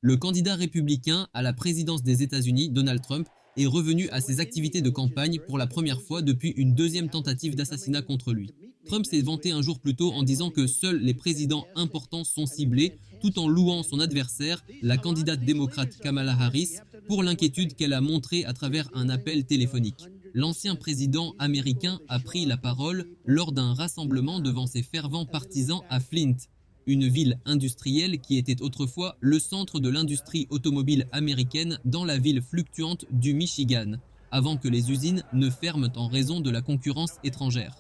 Le candidat républicain à la présidence des États-Unis, Donald Trump, est revenu à ses activités de campagne pour la première fois depuis une deuxième tentative d'assassinat contre lui. Trump s'est vanté un jour plus tôt en disant que seuls les présidents importants sont ciblés, tout en louant son adversaire, la candidate démocrate Kamala Harris, pour l'inquiétude qu'elle a montrée à travers un appel téléphonique. L'ancien président américain a pris la parole lors d'un rassemblement devant ses fervents partisans à Flint, une ville industrielle qui était autrefois le centre de l'industrie automobile américaine dans la ville fluctuante du Michigan, avant que les usines ne ferment en raison de la concurrence étrangère.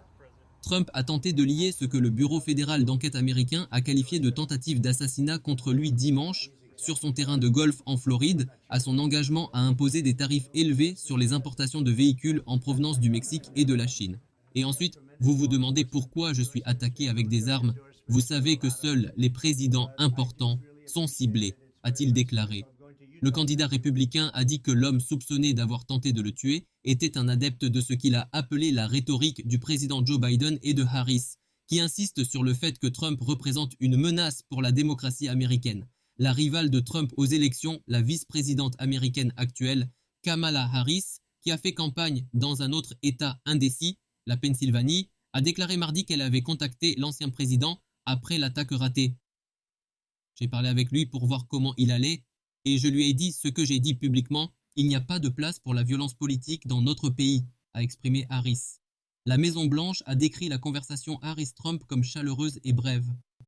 Trump a tenté de lier ce que le Bureau fédéral d'enquête américain a qualifié de tentative d'assassinat contre lui dimanche sur son terrain de golf en Floride à son engagement à imposer des tarifs élevés sur les importations de véhicules en provenance du Mexique et de la Chine. Et ensuite, vous vous demandez pourquoi je suis attaqué avec des armes. Vous savez que seuls les présidents importants sont ciblés, a-t-il déclaré. Le candidat républicain a dit que l'homme soupçonné d'avoir tenté de le tuer était un adepte de ce qu'il a appelé la rhétorique du président Joe Biden et de Harris, qui insiste sur le fait que Trump représente une menace pour la démocratie américaine. La rivale de Trump aux élections, la vice-présidente américaine actuelle, Kamala Harris, qui a fait campagne dans un autre État indécis, la Pennsylvanie, a déclaré mardi qu'elle avait contacté l'ancien président après l'attaque ratée. J'ai parlé avec lui pour voir comment il allait et je lui ai dit ce que j'ai dit publiquement, il n'y a pas de place pour la violence politique dans notre pays, a exprimé Harris. La Maison-Blanche a décrit la conversation Harris-Trump comme chaleureuse et brève.